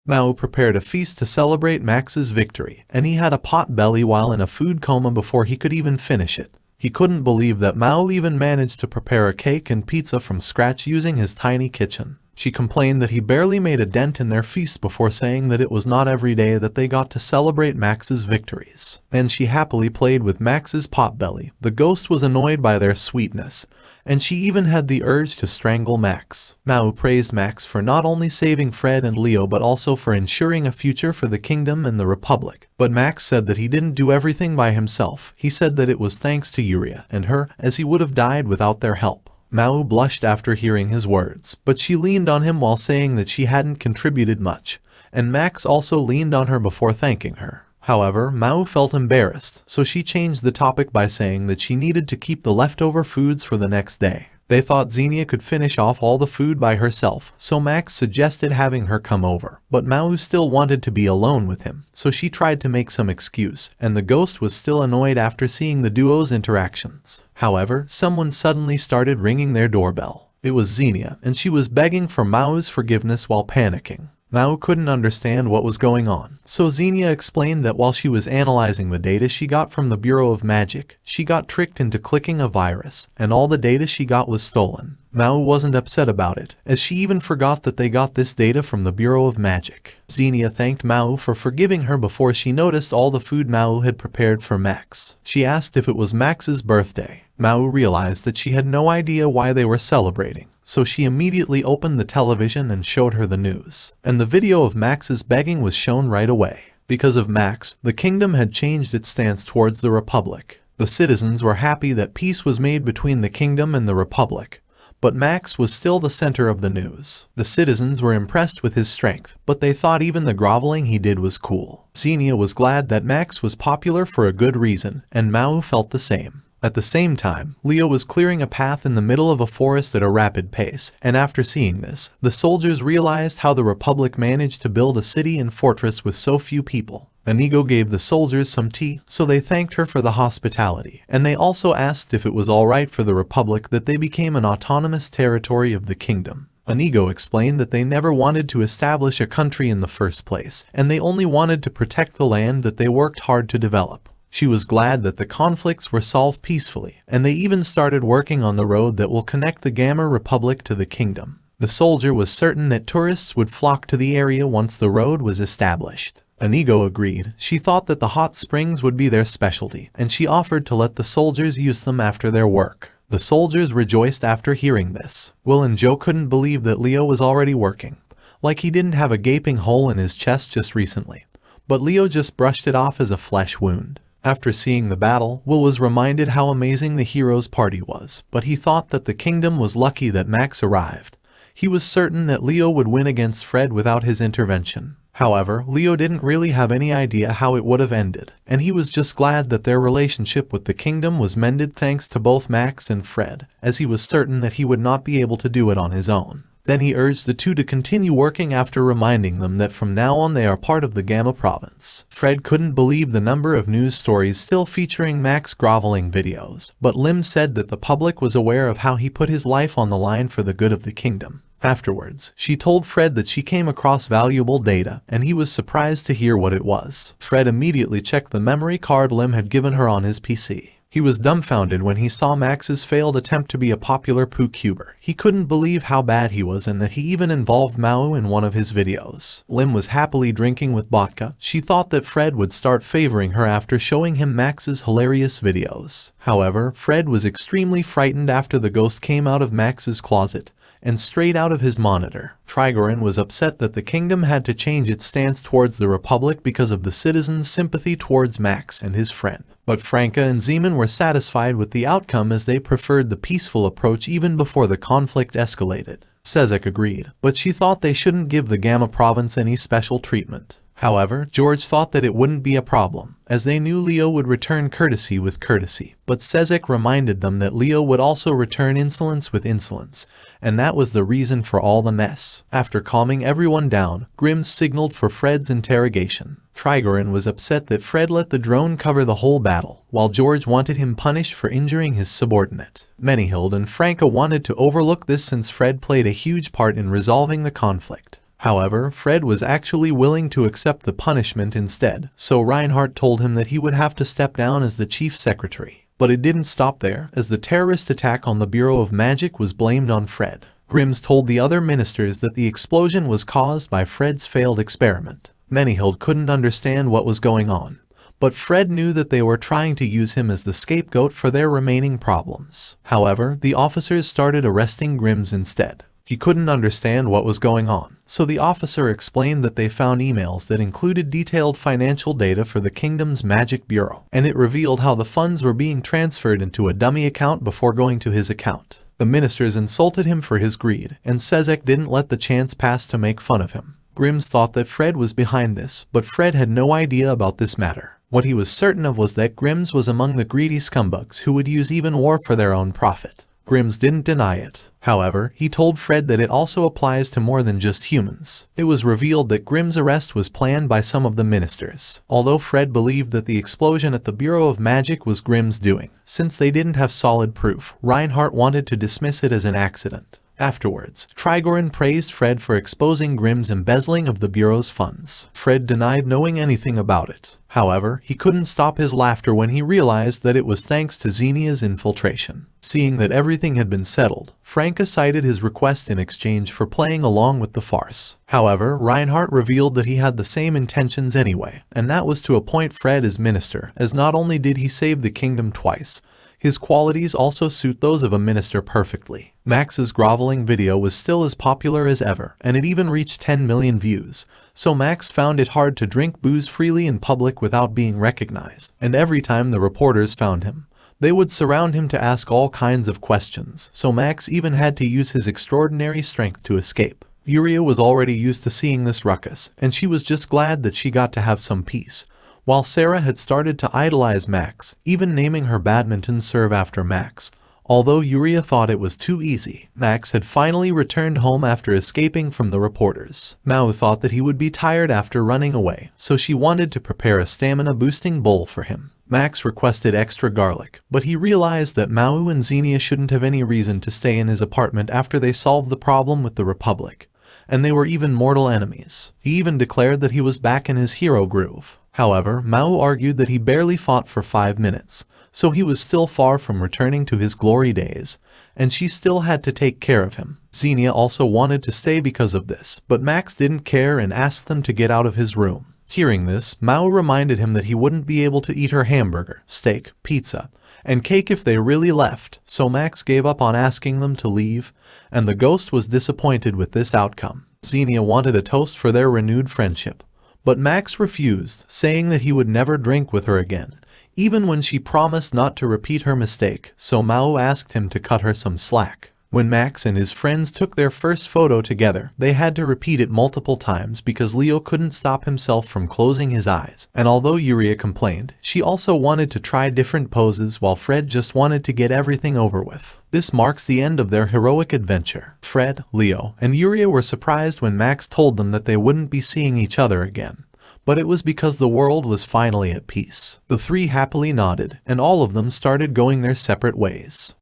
Maou prepared a feast to celebrate Max's victory, and he had a pot belly while in a food coma before he could even finish it. He couldn't believe that Maou even managed to prepare a cake and pizza from scratch using his tiny kitchen. She complained that he barely made a dent in their feast before saying that it was not every day that they got to celebrate Max's victories. Then she happily played with Max's potbelly. The ghost was annoyed by their sweetness, and she even had the urge to strangle Max. Maou praised Max for not only saving Fred and Leo but also for ensuring a future for the kingdom and the Republic. But Max said that he didn't do everything by himself. He said that it was thanks to Yuusha and her, as he would have died without their help. Maou blushed after hearing his words, but she leaned on him while saying that she hadn't contributed much, and Max also leaned on her before thanking her. However, Maou felt embarrassed, so she changed the topic by saying that she needed to keep the leftover foods for the next day. They thought Xenia could finish off all the food by herself, so Max suggested having her come over. But Maou still wanted to be alone with him, so she tried to make some excuse, and the ghost was still annoyed after seeing the duo's interactions. However, someone suddenly started ringing their doorbell. It was Xenia, and she was begging for Maou's forgiveness while panicking. Maou couldn't understand what was going on, so Xenia explained that while she was analyzing the data she got from the Bureau of Magic, she got tricked into clicking a virus, and all the data she got was stolen. Maou wasn't upset about it, as she even forgot that they got this data from the Bureau of Magic. Xenia thanked Maou for forgiving her before she noticed all the food Maou had prepared for Max. She asked if it was Max's birthday. Maou realized that she had no idea why they were celebrating, so she immediately opened the television and showed her the news. And the video of Max's begging was shown right away. Because of Max, the kingdom had changed its stance towards the Republic. The citizens were happy that peace was made between the kingdom and the Republic. But Max was still the center of the news. The citizens were impressed with his strength, but they thought even the groveling he did was cool. Xenia was glad that Max was popular for a good reason, and Maou felt the same. At the same time, Leo was clearing a path in the middle of a forest at a rapid pace, and after seeing this, the soldiers realized how the Republic managed to build a city and fortress with so few people. Inigo gave the soldiers some tea, so they thanked her for the hospitality, and they also asked if it was alright for the Republic that they became an autonomous territory of the kingdom. Inigo explained that they never wanted to establish a country in the first place, and they only wanted to protect the land that they worked hard to develop. She was glad that the conflicts were solved peacefully, and they even started working on the road that will connect the Gamma Republic to the kingdom. The soldier was certain that tourists would flock to the area once the road was established. Inigo agreed. She thought that the hot springs would be their specialty, and she offered to let the soldiers use them after their work. The soldiers rejoiced after hearing this. Will and Joe couldn't believe that Leo was already working, like he didn't have a gaping hole in his chest just recently. But Leo just brushed it off as a flesh wound. After seeing the battle, Will was reminded how amazing the hero's party was, but he thought that the kingdom was lucky that Max arrived. He was certain that Leo would win against Fred without his intervention. However, Leo didn't really have any idea how it would have ended, and he was just glad that their relationship with the kingdom was mended thanks to both Max and Fred, as he was certain that he would not be able to do it on his own. Then he urged the two to continue working after reminding them that from now on they are part of the Gamma province. Fred couldn't believe the number of news stories still featuring Max groveling videos, but Lim said that the public was aware of how he put his life on the line for the good of the kingdom. Afterwards, she told Fred that she came across valuable data, and he was surprised to hear what it was. Fred immediately checked the memory card Lim had given her on his PC. He was dumbfounded when he saw Max's failed attempt to be a popular poo-cuber. He couldn't believe how bad he was and that he even involved Maou in one of his videos. Lim was happily drinking with vodka. She thought that Fred would start favoring her after showing him Max's hilarious videos. However, Fred was extremely frightened after the ghost came out of Max's closet and straight out of his monitor. Trigorin was upset that the kingdom had to change its stance towards the Republic because of the citizens' sympathy towards Max and his friend. But Franca and Zeman were satisfied with the outcome as they preferred the peaceful approach even before the conflict escalated. Sezek agreed, but she thought they shouldn't give the Gamma province any special treatment. However, George thought that it wouldn't be a problem, as they knew Leo would return courtesy with courtesy. But Sezek reminded them that Leo would also return insolence with insolence, and that was the reason for all the mess. After calming everyone down, Grimm signaled for Fred's interrogation. Trigorin was upset that Fred let the drone cover the whole battle, while George wanted him punished for injuring his subordinate. Menihild and Franca wanted to overlook this since Fred played a huge part in resolving the conflict. However, Fred was actually willing to accept the punishment instead, so Reinhardt told him that he would have to step down as the chief secretary. But it didn't stop there, as the terrorist attack on the Bureau of Magic was blamed on Fred. Grims told the other ministers that the explosion was caused by Fred's failed experiment. Manyhild couldn't understand what was going on, but Fred knew that they were trying to use him as the scapegoat for their remaining problems. However, the officers started arresting Grims instead. He couldn't understand what was going on, so the officer explained that they found emails that included detailed financial data for the kingdom's magic bureau, and it revealed how the funds were being transferred into a dummy account before going to his account. The ministers insulted him for his greed, and Sezek didn't let the chance pass to make fun of him. Grims thought that Fred was behind this, but Fred had no idea about this matter. What he was certain of was that Grims was among the greedy scumbugs who would use even war for their own profit. Grims didn't deny it. However, he told Fred that it also applies to more than just humans. It was revealed that Grimm's arrest was planned by some of the ministers, although Fred believed that the explosion at the Bureau of Magic was Grimm's doing. Since they didn't have solid proof, Reinhardt wanted to dismiss it as an accident. Afterwards, Trigorin praised Fred for exposing Grimm's embezzling of the Bureau's funds. Fred denied knowing anything about it. However, he couldn't stop his laughter when he realized that it was thanks to Xenia's infiltration. Seeing that everything had been settled, Franka cited his request in exchange for playing along with the farce. However, Reinhardt revealed that he had the same intentions anyway, and that was to appoint Fred as minister, as not only did he save the kingdom twice, his qualities also suit those of a minister perfectly. Max's groveling video was still as popular as ever, and it even reached 10 million views, so Max found it hard to drink booze freely in public without being recognized. And every time the reporters found him, they would surround him to ask all kinds of questions, so Max even had to use his extraordinary strength to escape. Yuria was already used to seeing this ruckus, and she was just glad that she got to have some peace. While Sarah had started to idolize Max, even naming her badminton serve after Max. Although Yuria thought it was too easy, Max had finally returned home after escaping from the reporters. Maou thought that he would be tired after running away, so she wanted to prepare a stamina-boosting bowl for him. Max requested extra garlic, but he realized that Maou and Xenia shouldn't have any reason to stay in his apartment after they solved the problem with the Republic, and they were even mortal enemies. He even declared that he was back in his hero groove. However, Maou argued that he barely fought for 5 minutes, so he was still far from returning to his glory days, and she still had to take care of him. Xenia also wanted to stay because of this, but Max didn't care and asked them to get out of his room. Hearing this, Maou reminded him that he wouldn't be able to eat her hamburger, steak, pizza, and cake if they really left, so Max gave up on asking them to leave, and the ghost was disappointed with this outcome. Xenia wanted a toast for their renewed friendship, but Max refused, saying that he would never drink with her again, even when she promised not to repeat her mistake, so Maou asked him to cut her some slack. When Max and his friends took their first photo together, they had to repeat it multiple times because Leo couldn't stop himself from closing his eyes. And although Yuria complained, she also wanted to try different poses while Fred just wanted to get everything over with. This marks the end of their heroic adventure. Fred, Leo, and Yuria were surprised when Max told them that they wouldn't be seeing each other again. But it was because the world was finally at peace. The three happily nodded, and all of them started going their separate ways.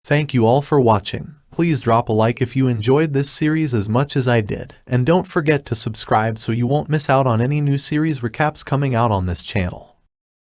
Thank you all for watching. Please drop a like if you enjoyed this series as much as I did, and don't forget to subscribe so you won't miss out on any new series recaps coming out on this channel.